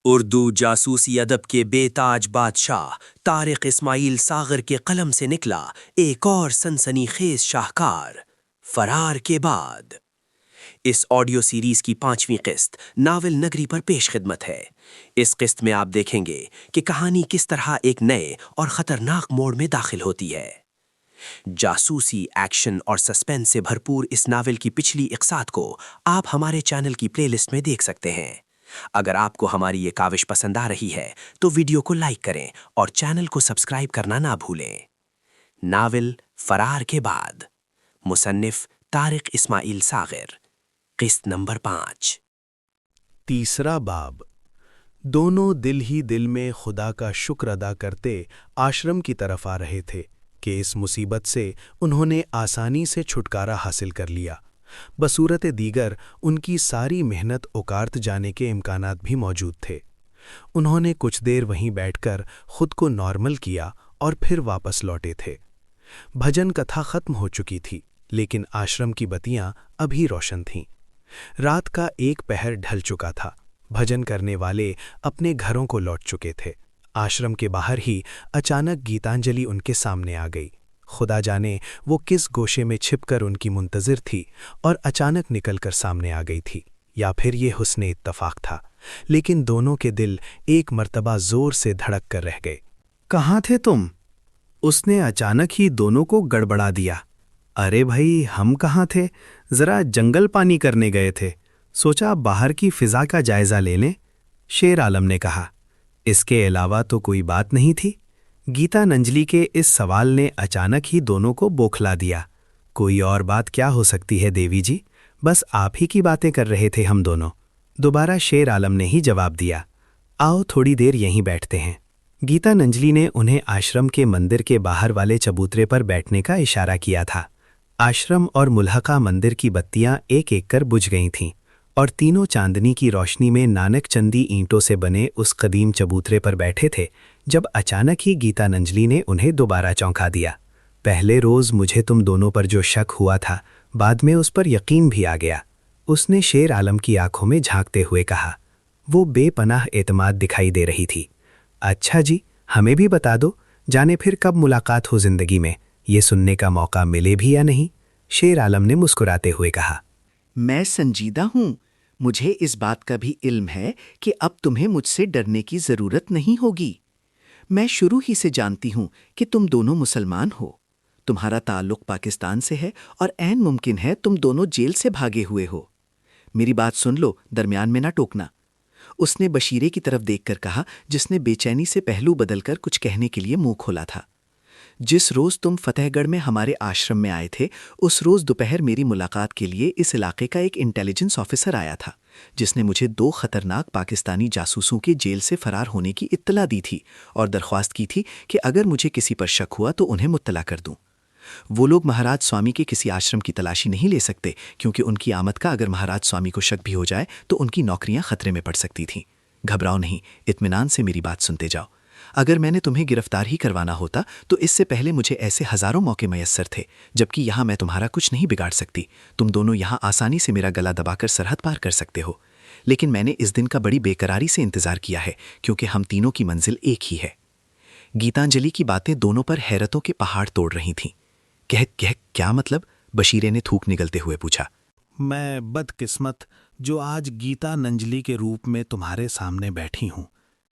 اردو جاسوسی ادب کے بے تاج بادشاہ طارق اسماعیل صاغر کے قلم سے نکلا ایک اور سنسنی خیز شاہکار، فرار کے بعد۔ اس آڈیو سیریز کی 5ویں قسط ناول نگری پر پیش خدمت ہے۔ اس قسط میں آپ دیکھیں گے کہ کہانی کس طرح ایک نئے اور خطرناک موڑ میں داخل ہوتی ہے۔ جاسوسی، ایکشن اور سسپینس سے بھرپور اس ناول کی پچھلی اقساط کو آپ ہمارے چینل کی پلے لسٹ میں دیکھ سکتے ہیں۔ اگر آپ کو ہماری یہ کاوش پسند آ رہی ہے تو ویڈیو کو لائک کریں اور چینل کو سبسکرائب کرنا نہ بھولیں۔ ناول فرار کے بعد، مصنف طارق اسماعیل صاغر، قسط نمبر 5۔ تیسرا باب۔ دونوں دل ہی دل میں خدا کا شکر ادا کرتے آشرم کی طرف آ رہے تھے کہ اس مصیبت سے انہوں نے آسانی سے چھٹکارا حاصل کر لیا۔ بصورت دیگر ان کی ساری محنت اکارت جانے کے امکانات بھی موجود تھے۔ انہوں نے کچھ دیر وہیں بیٹھ کر خود کو نارمل کیا اور پھر واپس لوٹے تھے۔ بھجن کتھا ختم ہو چکی تھی، لیکن آشرم کی بتیاں ابھی روشن تھیں۔ رات کا 1 پہر ڈھل چکا تھا۔ بھجن کرنے والے اپنے گھروں کو لوٹ چکے تھے۔ آشرم کے باہر ہی اچانک گیتانجلی ان کے سامنے آ گئی۔ خدا جانے وہ کس گوشے میں چھپ کر ان کی منتظر تھی اور اچانک نکل کر سامنے آ گئی تھی، یا پھر یہ حسن اتفاق تھا، لیکن دونوں کے دل ایک مرتبہ زور سے دھڑک کر رہ گئے۔ کہاں تھے تم؟ اس نے اچانک ہی دونوں کو گڑبڑا دیا۔ ارے بھائی، ہم کہاں تھے؟ ذرا جنگل پانی کرنے گئے تھے، سوچا باہر کی فضا کا جائزہ لے لیں، شیر عالم نے کہا۔ اس کے علاوہ تو کوئی بات نہیں تھی؟ گیتانجلی کے اس سوال نے اچانک ہی دونوں کو بوکھلا دیا۔ کوئی اور بات کیا ہو سکتی ہے دیوی جی؟ بس آپ ہی کی باتیں کر رہے تھے ہم دونوں۔ دوبارہ شیر عالم نے ہی جواب دیا۔ آؤ تھوڑی دیر یہیں بیٹھتے ہیں۔ گیتانجلی نے انہیں آشرم کے مندر کے باہر والے چبوترے پر بیٹھنے کا اشارہ کیا تھا۔ آشرم اور ملحقہ مندر کی بتیاں ایک ایک کر بجھ گئی تھیں، اور تینوں چاندنی کی روشنی میں نانک چندی اینٹوں سے بنے اس قدیم چبوترے پر بیٹھے تھے جب اچانک ہی گیتانجلی نے انہیں دوبارہ چونکا دیا۔ پہلے روز مجھے تم دونوں پر جو شک ہوا تھا، بعد میں اس پر یقین بھی آ گیا، اس نے شیر عالم کی آنکھوں میں جھانکتے ہوئے کہا۔ وہ بے پناہ اعتماد دکھائی دے رہی تھی۔ اچھا جی، ہمیں بھی بتا دو، جانے پھر کب ملاقات ہو زندگی میں، یہ سننے کا موقع ملے بھی یا نہیں، شیر عالم نے مسکراتے ہوئے کہا۔ میں سنجیدہ ہوں۔ مجھے اس بات کا بھی علم ہے کہ اب تمہیں مجھ سے ڈرنے کی ضرورت نہیں ہوگی۔ میں شروع ہی سے جانتی ہوں کہ تم دونوں مسلمان ہو۔ تمہارا تعلق پاکستان سے ہے اور عین ممکن ہے تم دونوں جیل سے بھاگے ہوئے ہو۔ میری بات سن لو، درمیان میں نہ ٹوکنا، اس نے بشیرے کی طرف دیکھ کر کہا، جس نے بے چینی سے پہلو بدل کر کچھ کہنے کے لیے منہ کھولا تھا۔ جس روز تم فتح گڑھ میں ہمارے آشرم میں آئے تھے، اس روز دوپہر میری ملاقات کے لیے اس علاقے کا ایک انٹیلیجنس آفیسر آیا تھا، جس نے مجھے 2 خطرناک پاکستانی جاسوسوں کے جیل سے فرار ہونے کی اطلاع دی تھی اور درخواست کی تھی کہ اگر مجھے کسی پر شک ہوا تو انہیں مطلع کر دوں۔ وہ لوگ مہاراج سوامی کے کسی آشرم کی تلاشی نہیں لے سکتے، کیونکہ ان کی آمد کا اگر مہاراج سوامی کو شک بھی ہو جائے تو ان کی نوکریاں خطرے میں پڑ سکتی تھیں۔ گھبراؤ نہیں، اطمینان سے میری بات سنتے جاؤ۔ اگر میں نے تمہیں گرفتار ہی کروانا ہوتا تو اس سے پہلے مجھے ایسے ہزاروں موقع میسر تھے، جبکہ یہاں میں تمہارا کچھ نہیں بگاڑ سکتی۔ تم دونوں یہاں آسانی سے میرا گلا دبا کر سرحد پار کر سکتے ہو، لیکن میں نے اس دن کا بڑی بے قراری سے انتظار کیا ہے، کیونکہ ہم تینوں کی منزل ایک ہی ہے۔ گیتانجلی کی باتیں دونوں پر حیرتوں کے پہاڑ توڑ رہی تھیں۔ کیا مطلب؟ بشیرے نے تھوک نگلتے ہوئے پوچھا۔ میں بدقسمت جو آج گیتانجلی کے روپ میں تمہارے سامنے بیٹھی ہوں،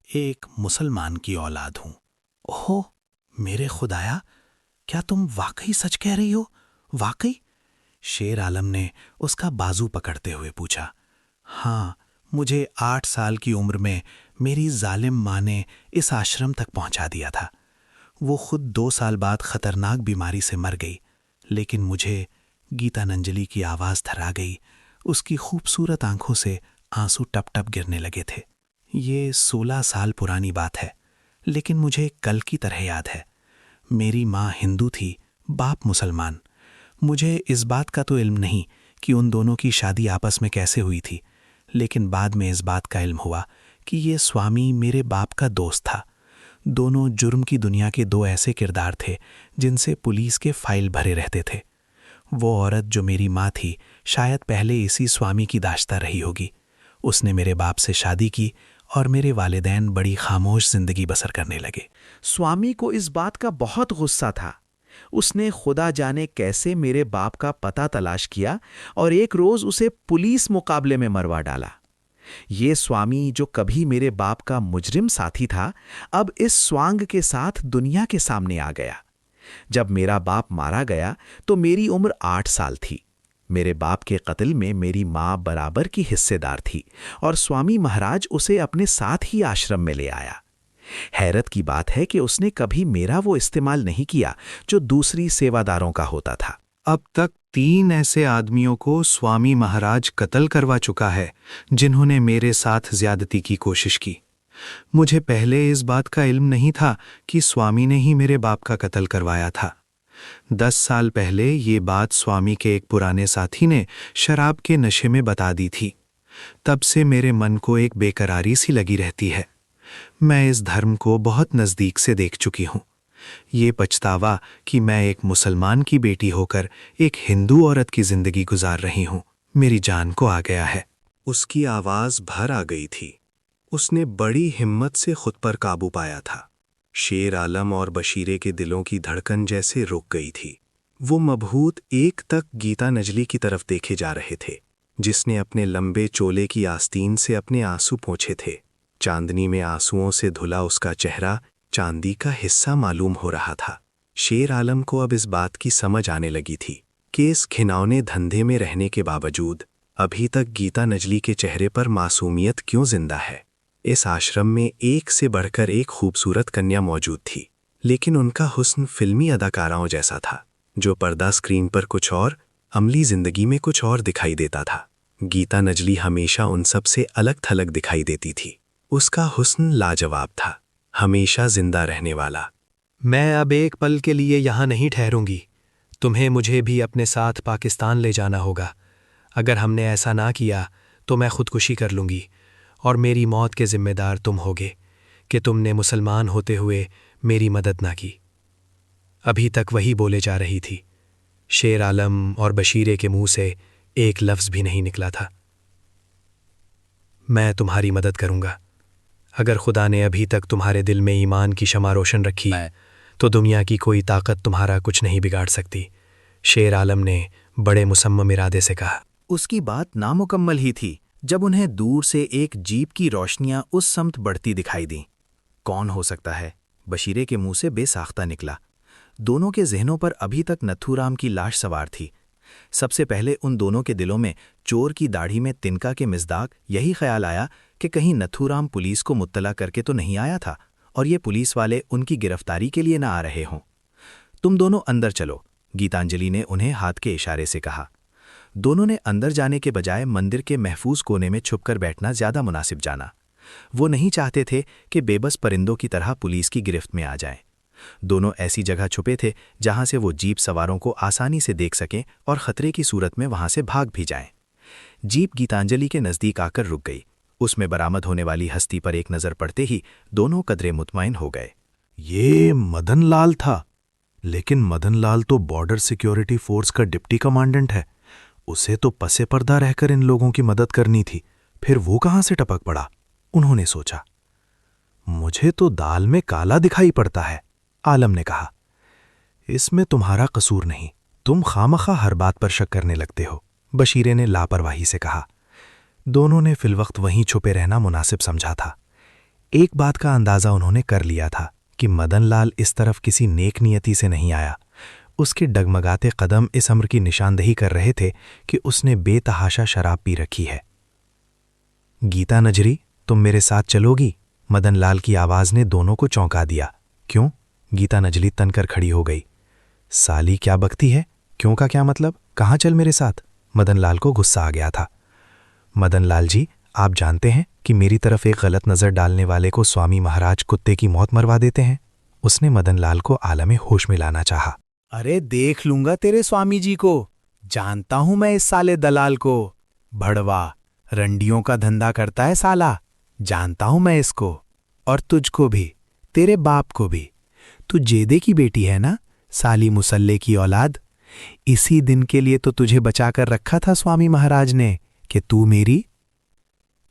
ایک مسلمان کی اولاد ہوں۔ اوہ میرے خدایا، کیا تم واقعی سچ کہہ رہی ہو؟ واقعی؟ شیر عالم نے اس کا بازو پکڑتے ہوئے پوچھا۔ ہاں، مجھے 8 سال کی عمر میں میری ظالم ماں نے اس آشرم تک پہنچا دیا تھا۔ وہ خود 2 سال بعد خطرناک بیماری سے مر گئی، لیکن مجھے گیتانجلی کی آواز تھرا گئی، اس کی خوبصورت آنکھوں سے آنسو ٹپ ٹپ گرنے لگے تھے۔ یہ 16 سال پرانی بات ہے، لیکن مجھے کل کی طرح یاد ہے۔ میری ماں ہندو تھی، باپ مسلمان۔ مجھے اس بات کا تو علم نہیں کہ ان دونوں کی شادی آپس میں کیسے ہوئی تھی، لیکن بعد میں اس بات کا علم ہوا کہ یہ سوامی میرے باپ کا دوست تھا۔ دونوں جرم کی دنیا کے 2 ایسے کردار تھے جن سے پولیس کے فائل بھرے رہتے تھے۔ وہ عورت جو میری ماں تھی، شاید پہلے اسی سوامی کی داشتہ رہی ہوگی۔ اس نے میرے باپ سے شادی کی اور میرے والدین بڑی خاموش زندگی بسر کرنے لگے۔ سوامی کو اس بات کا بہت غصہ تھا۔ اس نے خدا جانے کیسے میرے باپ کا پتہ تلاش کیا اور ایک روز اسے پولیس مقابلے میں مروا ڈالا۔ یہ سوامی جو کبھی میرے باپ کا مجرم ساتھی تھا، اب اس سوانگ کے ساتھ دنیا کے سامنے آ گیا۔ جب میرا باپ مارا گیا تو میری عمر 8 سال تھی۔ میرے باپ کے قتل میں میری ماں برابر کی حصے دار تھی اور سوامی مہاراج اسے اپنے ساتھ ہی آشرم میں لے آیا۔ حیرت کی بات ہے کہ اس نے کبھی میرا وہ استعمال نہیں کیا جو دوسری سیواداروں کا ہوتا تھا۔ اب تک 3 ایسے آدمیوں کو سوامی مہاراج قتل کروا چکا ہے جنہوں نے میرے ساتھ زیادتی کی کوشش کی۔ مجھے پہلے اس بات کا علم نہیں تھا کہ سوامی نے ہی میرے باپ کا قتل کروایا تھا۔ 10 سال پہلے یہ بات سوامی کے ایک پرانے ساتھی نے شراب کے نشے میں بتا دی تھی۔ تب سے میرے من کو ایک بے قراری سی لگی رہتی ہے۔ میں اس دھرم کو بہت نزدیک سے دیکھ چکی ہوں۔ یہ پچھتاوا کہ میں ایک مسلمان کی بیٹی ہو کر ایک ہندو عورت کی زندگی گزار رہی ہوں میری جان کو آ گیا ہے۔ اس کی آواز بھر آ گئی تھی۔ اس نے بڑی ہمت سے خود پر قابو پایا تھا۔ شیر عالم اور بشیرے کے دلوں کی دھڑکن جیسے رک گئی تھی۔ وہ مبہوت ایک تک گیتا نجلی کی طرف دیکھے جا رہے تھے، جس نے اپنے لمبے چولے کی آستین سے اپنے آنسو پونچھے تھے۔ چاندنی میں آنسوؤں سے دھلا اس کا چہرہ چاندی کا حصہ معلوم ہو رہا تھا۔ شیر عالم کو اب اس بات کی سمجھ آنے لگی تھی کہ اس گھناؤنے دھندے میں رہنے کے باوجود ابھی تک گیتا نجلی کے چہرے پر معصومیت کیوں زندہ ہے۔ اس آشرم میں ایک سے بڑھ کر ایک خوبصورت کنیا موجود تھی، لیکن ان کا حسن فلمی اداکاراؤں جیسا تھا، جو پردہ اسکرین پر کچھ اور، عملی زندگی میں کچھ اور دکھائی دیتا تھا۔ گیتا نجلی ہمیشہ ان سب سے الگ تھلگ دکھائی دیتی تھی۔ اس کا حسن لاجواب تھا، ہمیشہ زندہ رہنے والا۔ میں اب ایک پل کے لیے یہاں نہیں ٹھہروں گی۔ تمہیں مجھے بھی اپنے ساتھ پاکستان لے جانا ہوگا۔ اگر ہم نے ایسا نہ کیا تو میں خودکشی کر لوں گی، اور میری موت کے ذمہ دار تم ہوگے کہ تم نے مسلمان ہوتے ہوئے میری مدد نہ کی۔ ابھی تک وہی بولے جا رہی تھی۔ شیر عالم اور بشیرے کے منہ سے ایک لفظ بھی نہیں نکلا تھا۔ میں تمہاری مدد کروں گا۔ اگر خدا نے ابھی تک تمہارے دل میں ایمان کی شمع روشن رکھی ہے تو دنیا کی کوئی طاقت تمہارا کچھ نہیں بگاڑ سکتی، شیر عالم نے بڑے مصمم ارادے سے کہا۔ اس کی بات نامکمل ہی تھی جب انہیں دور سے ایک جیپ کی روشنیاں اس سمت بڑھتی دکھائی دیں۔ کون ہو سکتا ہے؟ بشیرے کے منہ سے بے ساختہ نکلا۔ دونوں کے ذہنوں پر ابھی تک نتھو رام کی لاش سوار تھی۔ سب سے پہلے ان دونوں کے دلوں میں چور کی داڑھی میں تنکا کے مصداق یہی خیال آیا کہ کہیں نتھو رام پولیس کو مطلع کر کے تو نہیں آیا تھا اور یہ پولیس والے ان کی گرفتاری کے لیے نہ آ رہے ہوں۔ تم دونوں اندر چلو، گیتانجلی نے انہیں ہاتھ کے اشارے سے کہا۔ دونوں نے اندر جانے کے بجائے مندر کے محفوظ کونے میں چھپ کر بیٹھنا زیادہ مناسب جانا۔ وہ نہیں چاہتے تھے کہ بے بس پرندوں کی طرح پولیس کی گرفت میں آ جائیں۔ دونوں ایسی جگہ چھپے تھے جہاں سے وہ جیپ سواروں کو آسانی سے دیکھ سکیں اور خطرے کی صورت میں وہاں سے بھاگ بھی جائیں۔ جیپ گیتانجلی کے نزدیک آ کر رک گئی۔ اس میں برآمد ہونے والی ہستی پر ایک نظر پڑتے ہی دونوں قدرے مطمئن ہو گئے۔ یہ مدن لال تھا، لیکن مدن لال تو بارڈر سیکیورٹی فورس کا ڈپٹی کمانڈنٹ ہے۔ اسے تو پسے پردہ رہ کر ان لوگوں کی مدد کرنی تھی، پھر وہ کہاں سے ٹپک پڑا؟ انہوں نے سوچا۔ مجھے تو دال میں کالا دکھائی پڑتا ہے، عالم نے کہا۔ اس میں تمہارا قصور نہیں، تم خامخواہ ہر بات پر شک کرنے لگتے ہو، بشیرے نے لاپرواہی سے کہا۔ دونوں نے فی الوقت وہیں چھپے رہنا مناسب سمجھا تھا۔ ایک بات کا اندازہ انہوں نے کر لیا تھا کہ مدن لال اس طرف کسی نیک نیتی سے نہیں آیا۔ اس کے ڈگمگاتے قدم اس امر کی نشاندہی کر رہے تھے کہ اس نے بے تحاشا شراب پی رکھی ہے۔ گیتا نجری، تم میرے ساتھ چلو گی؟ مدن لال کی آواز نے دونوں کو چونکا دیا۔ کیوں؟ گیتا نجلی تن کر کھڑی ہو گئی۔ سالی کیا بکتی ہے؟ کیوں کا کیا مطلب؟ کہاں چل میرے ساتھ؟ مدن لال کو غصہ آ گیا تھا۔ مدن لال جی، آپ جانتے ہیں کہ میری طرف ایک غلط نظر ڈالنے والے کو سوامی مہاراج کتے کی موت مروا دیتے ہیں۔ اس نے مدن لال کو عالم ہوش میں لانا چاہا۔ ارے دیکھ لوں گا تیرے سوامی جی کو، جانتا ہوں میں اس سالے دلال کو، بھڑوا رنڈیوں کا دھندا کرتا ہے سالا، جانتا ہوں میں اس کو، اور تجھ کو بھی، تیرے باپ کو بھی۔ تو جیدے کی بیٹی ہے نا، سالی مسلح کی اولاد؟ اسی دن کے لیے تو تجھے بچا کر رکھا تھا سوامی مہاراج نے کہ تو میری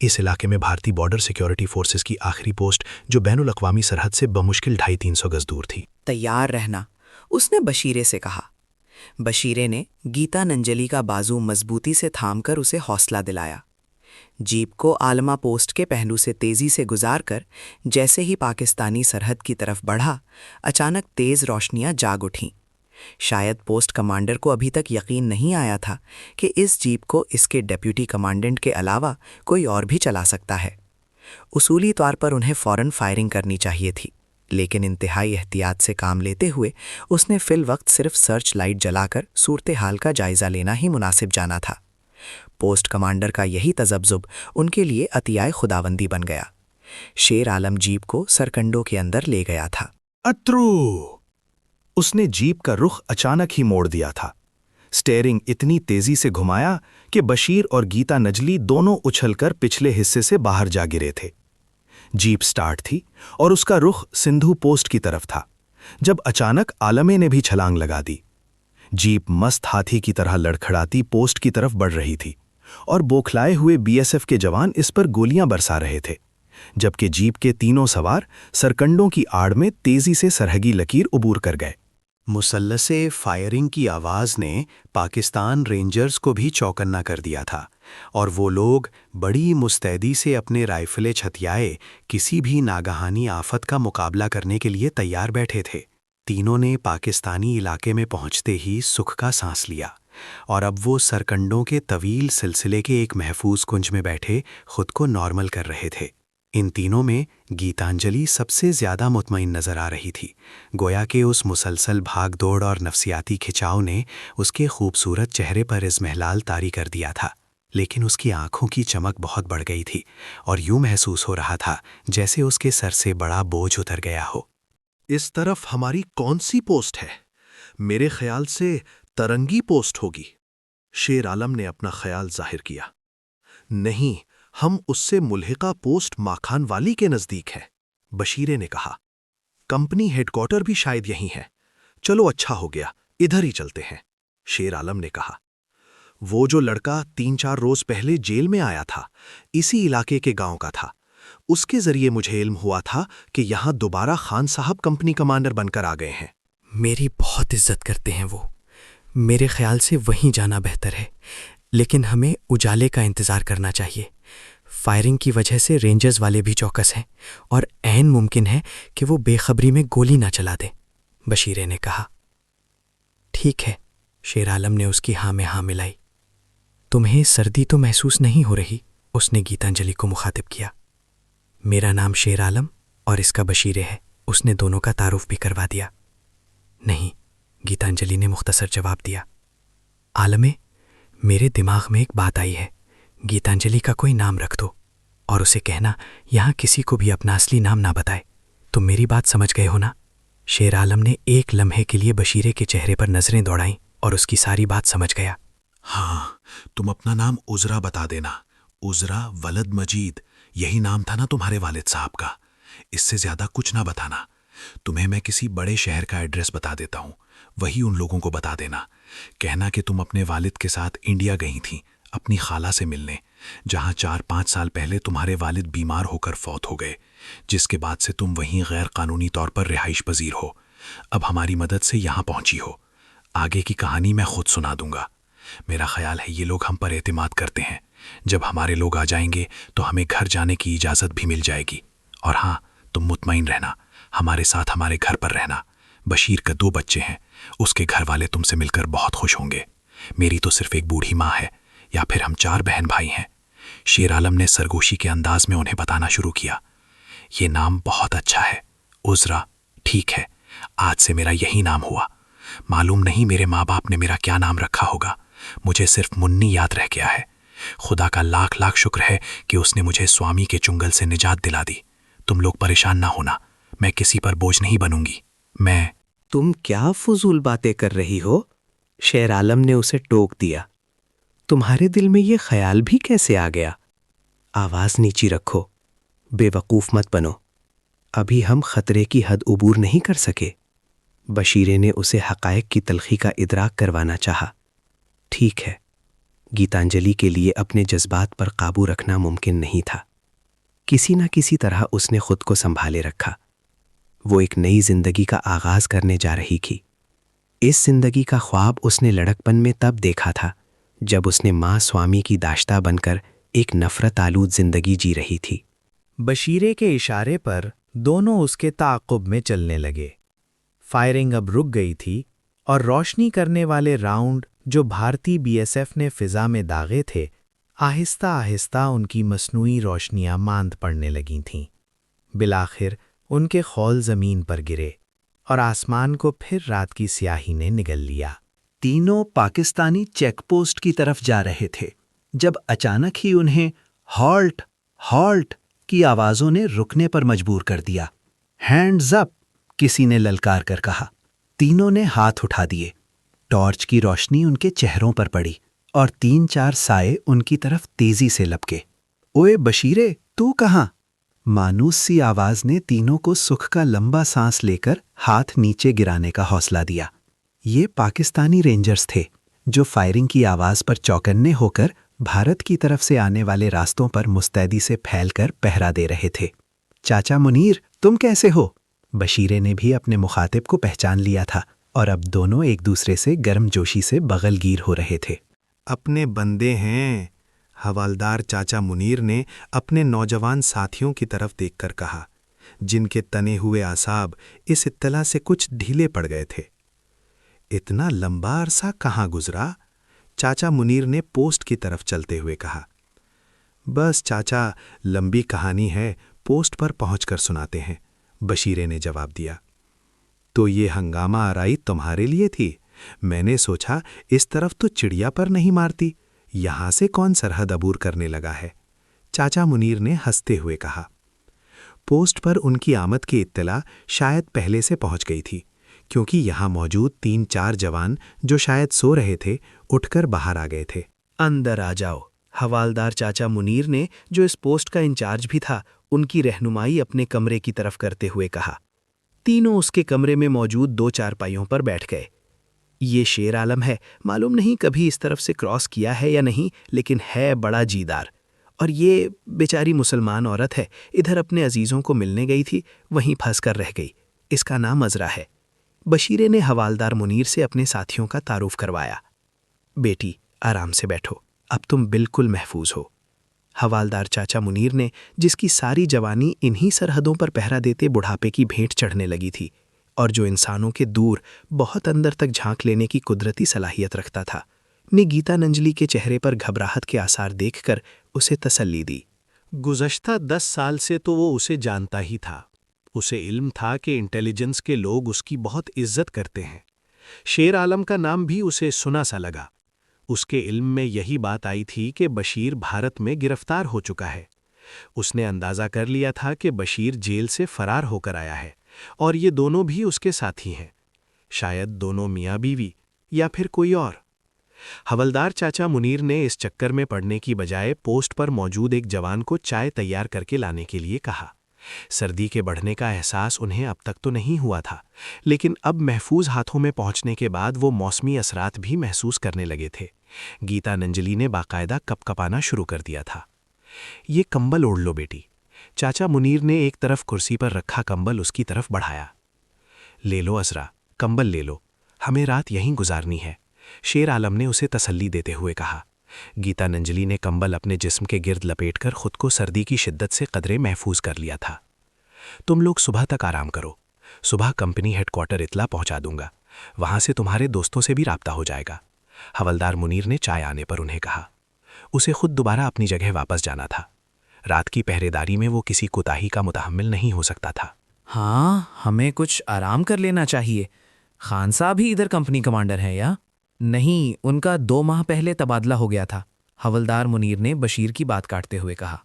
اس علاقے میں بھارتی بارڈر سیکیورٹی فورسز کی آخری پوسٹ جو بین الاقوامی سرحد سے بمشکل 250-300 گز دور تھی۔ تیار رہنا، اس نے بشیرے سے کہا۔ بشیرے نے گیتا ننجلی کا بازو مضبوطی سے تھام کر اسے حوصلہ دلایا۔ جیپ کو عالمہ پوسٹ کے پہلو سے تیزی سے گزار کر جیسے ہی پاکستانی سرحد کی طرف بڑھا، اچانک تیز روشنیاں جاگ اٹھیں۔ شاید پوسٹ کمانڈر کو ابھی تک یقین نہیں آیا تھا کہ اس جیپ کو اس کے ڈیپیوٹی کمانڈنٹ کے علاوہ کوئی اور بھی چلا سکتا ہے۔ اصولی طور پر انہیں فوراً فائرنگ کرنی چاہیے تھی، لیکن انتہائی احتیاط سے کام لیتے ہوئے اس نے فی الوقت صرف سرچ لائٹ جلا کر صورتحال کا جائزہ لینا ہی مناسب جانا تھا۔ پوسٹ کمانڈر کا یہی تذبذب ان کے لیے عطیہ خداوندی بن گیا۔ شیر عالم جیپ کو سرکنڈوں کے اندر لے گیا تھا۔ اترو! اس نے جیپ کا رخ اچانک ہی موڑ دیا تھا۔ سٹیئرنگ اتنی تیزی سے گھمایا کہ بشیر اور گیتا نجلی دونوں اچھل کر پچھلے حصے سے باہر جا گرے تھے۔ جیپ سٹارٹ تھی اور اس کا رخ سندھو پوسٹ کی طرف تھا جب اچانک عالمے نے بھی چھلانگ لگا دی۔ جیپ مست ہاتھی کی طرح لڑکھڑاتی پوسٹ کی طرف بڑھ رہی تھی اور بوکھلائے ہوئے BSF کے جوان اس پر گولیاں برسا رہے تھے، جبکہ جیپ کے تینوں سوار سرکنڈوں کی آڑ میں تیزی سے سرہگی لکیر عبور کر گئے۔ مسلسل فائرنگ کی آواز نے پاکستان رینجرز کو بھی چوکنا کر دیا تھا، اور وہ لوگ بڑی مستعدی سے اپنے رائفلیں چھتیائے کسی بھی ناگہانی آفت کا مقابلہ کرنے کے لیے تیار بیٹھے تھے۔ تینوں نے پاکستانی علاقے میں پہنچتے ہی سکھ کا سانس لیا، اور اب وہ سرکنڈوں کے طویل سلسلے کے ایک محفوظ کنج میں بیٹھے خود کو نارمل کر رہے تھے۔ ان تینوں میں گیتانجلی سب سے زیادہ مطمئن نظر آ رہی تھی، گویا کہ اس مسلسل بھاگ دوڑ اور نفسیاتی کھچاؤ نے اس کے خوبصورت چہرے پر اضمحلال طاری کر دیا تھا، لیکن اس کی آنکھوں کی چمک بہت بڑھ گئی تھی اور یوں محسوس ہو رہا تھا جیسے اس کے سر سے بڑا بوجھ اتر گیا ہو۔ اس طرف ہماری کون سی پوسٹ ہے؟ میرے خیال سے ترنگی پوسٹ ہوگی۔ شیر عالم نے اپنا خیال ظاہر کیا۔ نہیں، ہم اس سے ملحقہ پوسٹ ماکھان والی کے نزدیک ہے، بشیرے نے کہا۔ کمپنی ہیڈ کوارٹر بھی شاید یہیں ہے۔ چلو اچھا ہو گیا، ادھر ہی چلتے ہیں، شیر عالم نے کہا۔ وہ جو لڑکا 3-4 روز پہلے جیل میں آیا تھا، اسی علاقے کے گاؤں کا تھا۔ اس کے ذریعے مجھے علم ہوا تھا کہ یہاں دوبارہ خان صاحب کمپنی کمانڈر بن کر آ گئے ہیں۔ میری بہت عزت کرتے ہیں وہ، میرے خیال سے وہیں جانا بہتر ہے، لیکن ہمیں اجالے کا انتظار کرنا چاہیے۔ فائرنگ کی وجہ سے رینجرز والے بھی چوکس ہیں، اور عین ممکن ہے کہ وہ بے خبری میں گولی نہ چلا دیں، بشیرے نے کہا۔ ٹھیک ہے، شیر عالم نے اس کی ہاں میں ہاں ملائی۔ تمہیں سردی تو محسوس نہیں ہو رہی؟ اس نے گیتانجلی کو مخاطب کیا۔ میرا نام شیر عالم اور اس کا بشیرے ہے، اس نے دونوں کا تعارف بھی کروا دیا۔ نہیں، گیتانجلی نے مختصر جواب دیا۔ عالمے، میرے دماغ میں ایک بات آئی ہے، گیتانجلی کا کوئی نام رکھ دو اور اسے کہنا یہاں کسی کو بھی اپنا اصلی نام نہ بتائے۔ تم میری بات سمجھ گئے ہو نا؟ شیر عالم نے ایک لمحے کے لیے بشیرے کے چہرے پر نظریں دوڑائیں اور اس کی ساری بات سمجھ گیا۔ ہاں، تم اپنا نام عذرا بتا دینا۔ عذرا ولد مجید، یہی نام تھا نا تمہارے والد صاحب کا؟ اس سے زیادہ کچھ نہ بتانا۔ تمہیں میں کسی بڑے شہر کا ایڈریس بتا دیتا ہوں، وہی ان لوگوں کو بتا دینا۔ کہنا کہ تم اپنے والد کے ساتھ انڈیا گئی تھیں اپنی خالہ سے ملنے، جہاں 4-5 سال پہلے تمہارے والد بیمار ہو کر فوت ہو گئے، جس کے بعد سے تم وہیں غیر قانونی طور پر رہائش پذیر ہو، اب ہماری مدد سے یہاں پہنچی ہو۔ آگے کی کہانی میں خود سنا دوں گا۔ میرا خیال ہے یہ لوگ ہم پر اعتماد کرتے ہیں۔ جب ہمارے لوگ آ جائیں گے تو ہمیں گھر جانے کی اجازت بھی مل جائے گی۔ اور ہاں، تم مطمئن رہنا، ہمارے ساتھ ہمارے گھر پر رہنا۔ بشیر کا 2 بچے ہیں، اس کے گھر والے تم سے مل کر بہت خوش ہوں گے۔ میری تو صرف ایک بوڑھی ماں ہے، یا پھر ہم 4 بہن بھائی ہیں۔ شیر عالم نے سرگوشی کے انداز میں انہیں بتانا شروع کیا۔ یہ نام بہت اچھا ہے، عذرا۔ ٹھیک ہے، آج سے میرا یہی نام ہوا۔ معلوم نہیں میرے ماں باپ نے میرا کیا نام رکھا ہوگا، مجھے صرف منی یاد رہ گیا ہے۔ خدا کا لاکھ لاکھ شکر ہے کہ اس نے مجھے سوامی کے چنگل سے نجات دلا دی۔ تم لوگ پریشان نہ ہونا، میں کسی پر بوجھ نہیں بنوں گی۔ تم کیا فضول باتیں کر رہی ہو؟ شیر عالم نے اسے ٹوک دیا۔ تمہارے دل میں یہ خیال بھی کیسے آ گیا؟ آواز نیچی رکھو، بے وقوف مت بنو، ابھی ہم خطرے کی حد عبور نہیں کر سکے۔ بشیرے نے اسے حقائق کی تلخی کا ادراک کروانا چاہا۔ ٹھیک ہے، گیتانجلی کے لیے اپنے جذبات پر قابو رکھنا ممکن نہیں تھا۔ کسی نہ کسی طرح اس نے خود کو سنبھالے رکھا۔ وہ ایک نئی زندگی کا آغاز کرنے جا رہی تھی۔ اس زندگی کا خواب اس نے لڑکپن میں تب دیکھا تھا جب اس نے ماں سوامی کی داشتہ بن کر ایک نفرت آلود زندگی جی رہی تھی۔ بشیرے کے اشارے پر دونوں اس کے تعاقب میں چلنے لگے۔ فائرنگ اب رک گئی تھی اور روشنی کرنے والے راؤنڈ جو بھارتی بی ایس ایف نے فضا میں داغے تھے، آہستہ آہستہ ان کی مصنوعی روشنیاں ماند پڑنے لگیں تھیں۔ بالآخر ان کے خول زمین پر گرے اور آسمان کو پھر رات کی سیاہی نے نگل لیا۔ تینوں پاکستانی چیک پوسٹ کی طرف جا رہے تھے جب اچانک ہی انہیں ہالٹ ہالٹ کی آوازوں نے رکنے پر مجبور کر دیا۔ ہینڈز اپ، کسی نے للکار کر کہا۔ تینوں نے ہاتھ اٹھا دیے۔ ٹارچ کی روشنی ان کے چہروں پر پڑی اور 3-4 سائے ان کی طرف تیزی سے لپکے۔ اوئے بشیرے، تو کہاں؟ مانوس سی آواز نے تینوں کو سکھ کا لمبا سانس لے کر ہاتھ نیچے گرانے کا حوصلہ دیا۔ یہ پاکستانی رینجرز تھے جو فائرنگ کی آواز پر چوکنے ہو کر بھارت کی طرف سے آنے والے راستوں پر مستعدی سے پھیل کر پہرا دے رہے تھے۔ چاچا منیر، تم کیسے ہو؟ بشیرے نے بھی اپنے مخاطب کو پہچان لیا تھا اور اب دونوں ایک دوسرے سے گرم جوشی سے بغل گیر ہو رہے تھے۔ اپنے بندے ہیں، حوالدار چاچا منیر نے اپنے نوجوان ساتھیوں کی طرف دیکھ کر کہا، جن کے تنے ہوئے اعصاب اس اطلاع سے کچھ ڈھیلے پڑ گئے تھے۔ اتنا لمبا عرصہ کہاں گزرا؟ چاچا منیر نے پوسٹ کی طرف چلتے ہوئے کہا۔ بس چاچا، لمبی کہانی ہے، پوسٹ پر پہنچ کر سناتے ہیں، بشیرے نے جواب دیا۔ تو یہ ہنگامہ آرائی تمہارے لیے تھی؟ میں نے سوچا اس طرف تو چڑیا پر نہیں مارتی، یہاں سے کون سرحد عبور کرنے لگا ہے؟ چاچا منیر نے ہنستے ہوئے کہا۔ پوسٹ پر ان کی آمد کی اطلاع شاید پہلے سے پہنچ گئی تھی، کیونکہ یہاں موجود 3-4 جوان جو شاید سو رہے تھے اٹھ کر باہر آ گئے تھے۔ اندر آ جاؤ، حوالدار چاچا منیر نے، جو اس پوسٹ کا انچارج بھی تھا، ان کی رہنمائی اپنے کمرے کی طرف کرتے ہوئے کہا۔ تینوں اس کے کمرے میں موجود 2 چارپائیوں پر بیٹھ گئے۔ یہ شیر عالم ہے، معلوم نہیں کبھی اس طرف سے کراس کیا ہے یا نہیں، لیکن ہے بڑا جیدار۔ اور یہ بیچاری مسلمان عورت ہے، ادھر اپنے عزیزوں کو ملنے گئی تھی، وہیں پھنس کر رہ گئی۔ اس کا نام عذرا ہے۔ بشیرے نے حوالدار منیر سے اپنے ساتھیوں کا تعارف کروایا۔ بیٹی، آرام سے بیٹھو، اب تم بالکل محفوظ ہو۔ حوالدار چاچا منیر نے، جس کی ساری جوانی انہی سرحدوں پر پہرا دیتے بڑھاپے کی بھیٹ چڑھنے لگی تھی اور جو انسانوں کے دور بہت اندر تک جھانک لینے کی قدرتی صلاحیت رکھتا تھا، نے گیتانجلی کے چہرے پر گھبراہٹ کے آثار دیکھ کر اسے تسلی دی۔ گزشتہ 10 سال سے تو وہ اسے جانتا ہی تھا۔ اسے علم تھا کہ انٹیلیجنس کے لوگ اس کی بہت عزت کرتے ہیں۔ شیر عالم کا نام بھی اسے سنا سا لگا۔ اس کے علم میں یہی بات آئی تھی کہ بشیر بھارت میں گرفتار ہو چکا ہے۔ اس نے اندازہ کر لیا تھا کہ بشیر جیل سے فرار ہو کر آیا ہے اور یہ دونوں بھی اس کے ساتھی ہیں، شاید دونوں میاں بیوی یا پھر کوئی اور۔ حوالدار چاچا منیر نے اس چکر میں پڑنے کی بجائے پوسٹ پر موجود ایک جوان کو چائے تیار کر کے لانے کے لیے کہا۔ سردی کے بڑھنے کا احساس انہیں اب تک تو نہیں ہوا تھا، لیکن اب محفوظ ہاتھوں میں پہنچنے کے بعد وہ موسمی اثرات بھی محسوس کرنے لگے تھے۔ گیتانجلی نے باقاعدہ کپ کپانا شروع کر دیا تھا۔ یہ کمبل اوڑھ لو بیٹی۔ چاچا منیر نے ایک طرف کرسی پر رکھا کمبل اس کی طرف بڑھایا۔ لے لو عذرا، کمبل لے لو، ہمیں رات یہیں گزارنی ہے، شیر عالم نے اسے تسلی دیتے ہوئے کہا۔ گیتانجلی نے کمبل اپنے جسم کے گرد لپیٹ کر خود کو سردی کی شدت سے قدرے محفوظ کر لیا تھا۔ تم لوگ صبح تک آرام کرو، صبح کمپنی ہیڈ کوارٹر اطلاع پہنچا دوں گا، وہاں سے تمہارے دوستوں سے بھی رابطہ ہو جائے گا۔ حوالدار منیر نے چائے آنے پر انہیں کہا۔ اسے خود دوبارہ اپنی جگہ واپس جانا تھا۔ رات کی پہرے داری میں وہ کسی کوتاہی کا متحمل نہیں ہو سکتا تھا۔ ہاں، ہمیں کچھ آرام کر لینا چاہیے۔ خان صاحب ہی ادھر کمپنی کمانڈر ہیں یا نہیں؟ ان کا 2 ماہ پہلے تبادلہ ہو گیا تھا، حوالدار منیر نے بشیر کی بات کاٹتے ہوئے کہا۔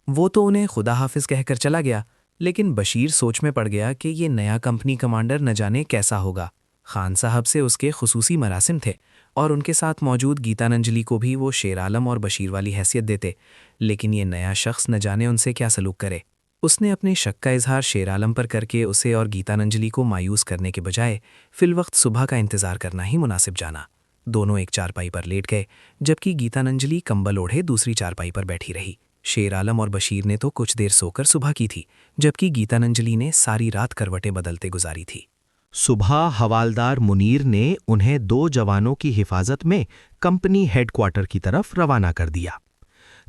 وہ تو انہیں خدا حافظ کہہ کر چلا گیا، لیکن بشیر سوچ میں پڑ گیا کہ یہ نیا کمپنی کمانڈر نہ جانے کیسا ہوگا۔ خان صاحب سے اس کے خصوصی مراسم تھے اور ان کے ساتھ موجود گیتانجلی کو بھی وہ شیر عالم اور بشیر والی حیثیت دیتے، لیکن یہ نیا شخص نہ جانے ان سے کیا سلوک کرے۔ اس نے اپنے شک کا اظہار شیر عالم پر کر کے اسے اور گیتانجلی کو مایوس کرنے کے بجائے فی الوقت صبح کا انتظار کرنا ہی مناسب جانا۔ دونوں ایک چارپائی پر لیٹ گئے جبکہ گیتانجلی کمبل اوڑھے دوسری چارپائی پر بیٹھی رہی۔ شیر عالم اور بشیر نے تو کچھ دیر سو کر صبح کی تھی جبکہ گیتانجلی نے ساری رات کروٹیں بدلتے گزاری تھی۔ صبح حوالدار منیر نے انہیں 2 جوانوں کی حفاظت میں کمپنی ہیڈ کوارٹر کی طرف روانہ کر دیا۔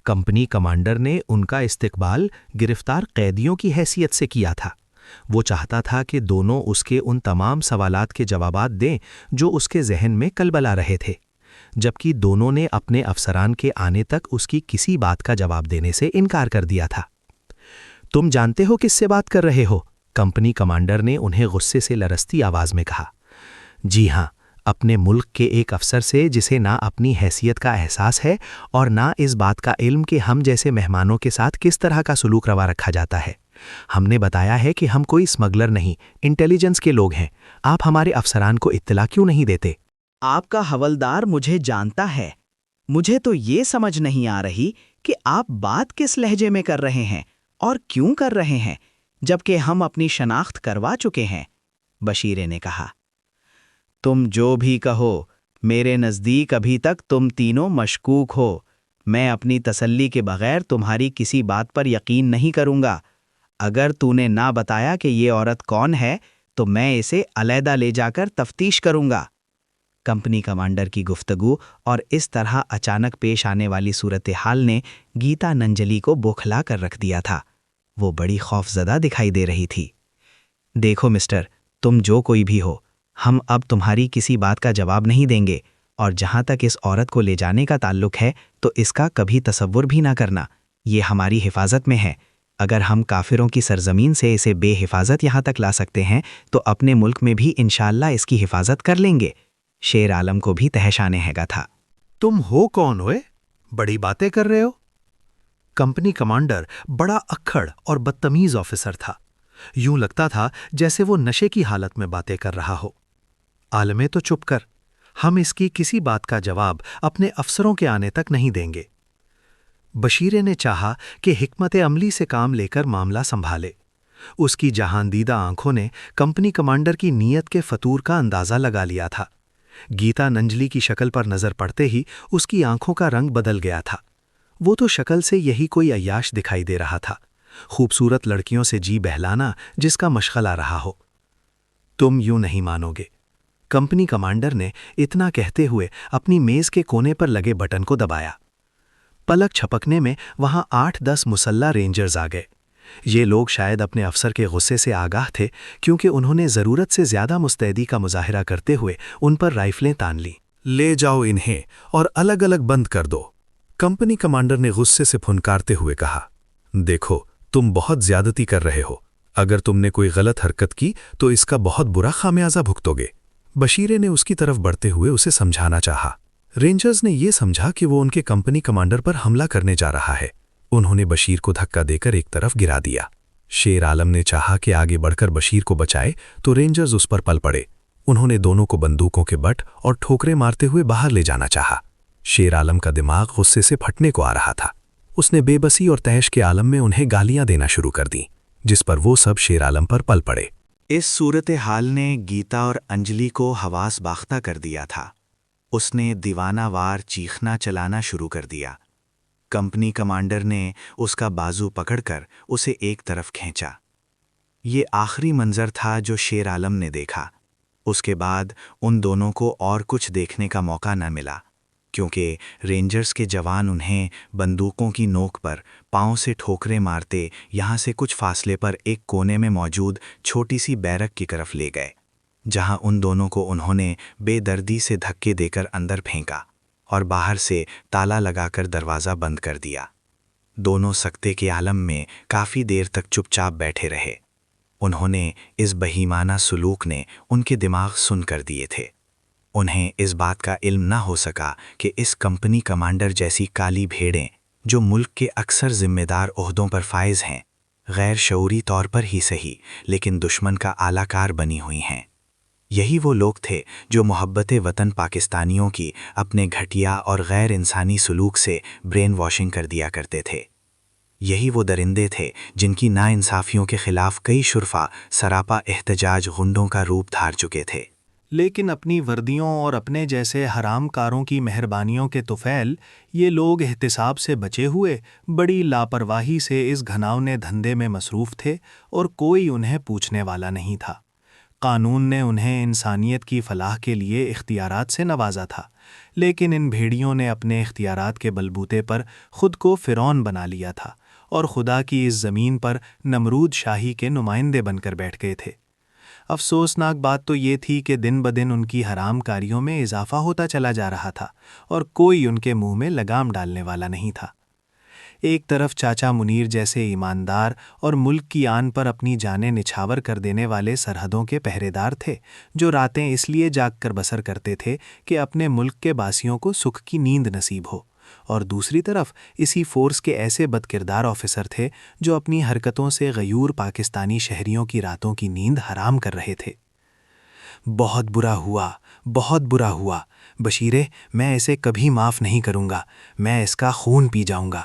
کمپنی کمانڈر نے ان کا استقبال گرفتار قیدیوں کی حیثیت سے کیا تھا۔ وہ چاہتا تھا کہ دونوں اس کے ان تمام سوالات کے جوابات دیں جو اس کے ذہن میں کلبلا رہے تھے، جبکہ دونوں نے اپنے افسران کے آنے تک اس کی کسی بات کا جواب دینے سے انکار کر دیا تھا۔ تم جانتے ہو کس سے بات کر رہے ہو؟ کمپنی کمانڈر نے انہیں غصے سے لرزتی آواز میں کہا۔ جی ہاں، اپنے ملک کے ایک افسر سے جسے نہ اپنی حیثیت کا احساس ہے اور نہ اس بات کا علم کہ ہم جیسے مہمانوں کے ساتھ کس طرح کا سلوک روا رکھا جاتا ہے۔ ہم نے بتایا ہے کہ ہم کوئی اسمگلر نہیں، انٹیلیجنس کے لوگ ہیں۔ آپ ہمارے افسران کو اطلاع کیوں نہیں دیتے؟ آپ کا حوالدار مجھے جانتا ہے۔ مجھے تو یہ سمجھ نہیں آ رہی کہ آپ بات کس لہجے میں کر رہے ہیں اور کیوں کر رہے ہیں، جبکہ ہم اپنی شناخت کروا چکے ہیں، بشیرے نے کہا۔ تم جو بھی کہو، میرے نزدیک ابھی تک تم تینوں مشکوک ہو۔ میں اپنی تسلی کے بغیر تمہاری کسی بات پر یقین نہیں کروں گا۔ اگر تو نے نہ بتایا کہ یہ عورت کون ہے تو میں اسے علیحدہ لے جا کر تفتیش کروں گا۔ کمپنی کمانڈر کی گفتگو اور اس طرح اچانک پیش آنے والی صورتحال نے گیتانجلی کو بوکھلا کر رکھ دیا تھا۔ وہ بڑی خوفزدہ دکھائی دے رہی تھی۔ دیکھو مسٹر، تم جو کوئی بھی ہو، ہم اب تمہاری کسی بات کا جواب نہیں دیں گے، اور جہاں تک اس عورت کو لے جانے کا تعلق ہے تو اس کا کبھی تصور بھی نہ کرنا۔ یہ ہماری حفاظت میں ہے۔ اگر ہم کافروں کی سرزمین سے اسے بے حفاظت یہاں تک لا سکتے ہیں تو اپنے ملک میں بھی انشاءاللہ اس کی حفاظت کر لیں گے۔ شیر عالم کو بھی تہش آنے ہے گا تھا۔ تم ہو کون ہوئے؟ بڑی باتیں کر رہے ہو؟ کمپنی کمانڈر بڑا اکھڑ اور بدتمیز آفیسر تھا۔ یوں لگتا تھا جیسے وہ نشے کی حالت میں باتیں کر رہا ہو۔ عالمے تو چپ کر، ہم اس کی کسی بات کا جواب اپنے افسروں کے آنے تک نہیں دیں گے۔ بشیرے نے چاہا کہ حکمت عملی سے کام لے کر معاملہ سنبھالے۔ اس کی جہاندیدہ آنکھوں نے کمپنی کمانڈر کی نیت کے فطور کا اندازہ لگا لیا تھا۔ گیتانجلی کی شکل پر نظر پڑتے ہی اس کی آنکھوں کا رنگ بدل گیا تھا۔ وہ تو شکل سے یہی کوئی عیاش دکھائی دے رہا تھا، خوبصورت لڑکیوں سے جی بہلانا جس کا مشغلہ رہا ہو۔ تم یوں نہیں مانو گے، کمپنی کمانڈر نے اتنا کہتے ہوئے اپنی میز کے کونے پر لگے بٹن کو دبایا۔ پلک چھپکنے میں وہاں 8-10 مسلح رینجرز آ گئے۔ یہ لوگ شاید اپنے افسر کے غصے سے آگاہ تھے کیونکہ انہوں نے ضرورت سے زیادہ مستعدی کا مظاہرہ کرتے ہوئے ان پر رائفلیں تان لیں۔ لے جاؤ انہیں اور الگ الگ بند کر دو، کمپنی کمانڈر نے غصے سے پھنکارتے ہوئے کہا۔ دیکھو، تم بہت زیادتی کر رہے ہو۔ اگر تم نے کوئی غلط حرکت کی تو اس کا بہت برا خمیازہ بھگتو گے۔ بشیرے نے اس کی طرف بڑھتے ہوئے اسے سمجھانا چاہا۔ رینجرز نے یہ سمجھا کہ وہ ان کے کمپنی کمانڈر پر حملہ کرنے جا رہا ہے۔ انہوں نے بشیر کو دھکا دے کر ایک طرف گرا دیا۔ شیر عالم نے چاہا کہ آگے بڑھ کر بشیر کو بچائے تو رینجرز اس پر پل پڑے۔ انہوں نے دونوں کو بندوقوں کے بٹ اور ٹھوکریں مارتے ہوئے باہر لے جانا چاہا۔ شیر عالم کا دماغ غصے سے پھٹنے کو آ رہا تھا۔ اس نے بے بسی اور تہش کے عالم میں انہیں گالیاں دینا شروع کر دیں، جس پر وہ سب شیر عالم پر پل پڑے۔ اس صورتحال نے گیتا اور انجلی کو حواس باختہ کر دیا تھا۔ اس نے دیوانہ وار چیخنا چلانا شروع کر دیا۔ کمپنی کمانڈر نے اس کا بازو پکڑ کر اسے ایک طرف کھینچا۔ یہ آخری منظر تھا جو شیر عالم نے دیکھا۔ اس کے بعد ان دونوں کو اور کچھ دیکھنے کا موقع نہ ملا، کیونکہ رینجرز کے جوان انہیں بندوقوں کی نوک پر پاؤں سے ٹھوکریں مارتے یہاں سے کچھ فاصلے پر ایک کونے میں موجود چھوٹی سی بیرک کی طرف لے گئے، جہاں ان دونوں کو انہوں نے بے دردی سے دھکے دے کر اندر پھینکا اور باہر سے تالا لگا کر دروازہ بند کر دیا۔ دونوں سکتے کے عالم میں کافی دیر تک چپ چاپ بیٹھے رہے۔ انہوں نے اس بہیمانہ سلوک نے ان کے دماغ سن کر دیے تھے۔ انہیں اس بات کا علم نہ ہو سکا کہ اس کمپنی کمانڈر جیسی کالی بھیڑیں جو ملک کے اکثر ذمہ دار عہدوں پر فائز ہیں، غیر شعوری طور پر ہی صحیح لیکن دشمن کا اعلی کار بنی ہوئی ہیں۔ یہی وہ لوگ تھے جو محبت وطن پاکستانیوں کی اپنے گھٹیا اور غیر انسانی سلوک سے برین واشنگ کر دیا کرتے تھے۔ یہی وہ درندے تھے جن کی ناانصافیوں کے خلاف کئی شرفا سراپا احتجاج غنڈوں کا روپ دھار چکے تھے۔ لیکن اپنی وردیوں اور اپنے جیسے حرام کاروں کی مہربانیوں کے طفیل یہ لوگ احتساب سے بچے ہوئے بڑی لاپرواہی سے اس گھناؤنے دھندے میں مصروف تھے اور کوئی انہیں پوچھنے والا نہیں تھا۔ قانون نے انہیں انسانیت کی فلاح کے لیے اختیارات سے نوازا تھا، لیکن ان بھیڑیوں نے اپنے اختیارات کے بلبوتے پر خود کو فرعون بنا لیا تھا اور خدا کی اس زمین پر نمرود شاہی کے نمائندے بن کر بیٹھ گئے تھے۔ افسوسناک بات تو یہ تھی کہ دن بدن ان کی حرام کاریوں میں اضافہ ہوتا چلا جا رہا تھا اور کوئی ان کے منہ میں لگام ڈالنے والا نہیں تھا۔ ایک طرف چاچا منیر جیسے ایماندار اور ملک کی آن پر اپنی جانیں نچھاور کر دینے والے سرحدوں کے پہرے دار تھے، جو راتیں اس لیے جاگ کر بسر کرتے تھے کہ اپنے ملک کے باسیوں کو سکھ کی نیند نصیب ہو، اور دوسری طرف اسی فورس کے ایسے بدکردار آفیسر تھے جو اپنی حرکتوں سے غیور پاکستانی شہریوں کی راتوں کی نیند حرام کر رہے تھے۔ بہت برا ہوا بشیرے، میں اسے کبھی معاف نہیں کروں گا، میں اس کا خون پی جاؤں گا۔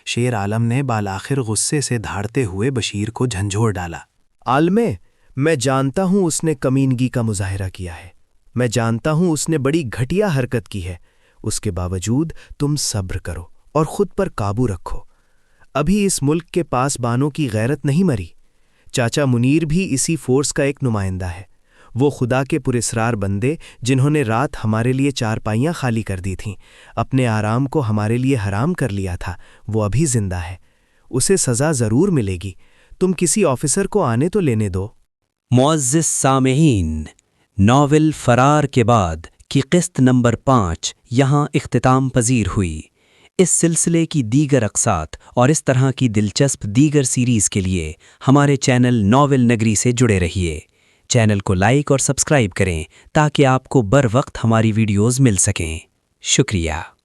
شیر عالم نے بالآخر غصے سے دھاڑتے ہوئے بشیر کو جھنجھوڑ ڈالا۔ عالمے، میں جانتا ہوں اس نے کمینگی کا مظاہرہ کیا ہے، میں جانتا ہوں اس نے بڑی گھٹیا حرکت کی ہے، اس کے باوجود تم صبر کرو اور خود پر قابو رکھو۔ ابھی اس ملک کے پاسبانوں کی غیرت نہیں مری۔ چاچا منیر بھی اسی فورس کا ایک نمائندہ ہے، وہ خدا کے پراسرار بندے جنہوں نے رات ہمارے لیے چارپائیاں خالی کر دی تھیں، اپنے آرام کو ہمارے لیے حرام کر لیا تھا، وہ ابھی زندہ ہے، اسے سزا ضرور ملے گی، تم کسی آفیسر کو آنے تو لینے دو۔ معزز سامعین، ناول فرار کے بعد کی قسط نمبر 5 یہاں اختتام پذیر ہوئی۔ اس سلسلے کی دیگر اقساط اور اس طرح کی دلچسپ دیگر سیریز کے لیے ہمارے چینل ناول نگری سے جڑے رہیے۔ چینل کو لائک اور سبسکرائب کریں تاکہ آپ کو بر وقت ہماری ویڈیوز مل سکیں۔ شکریہ۔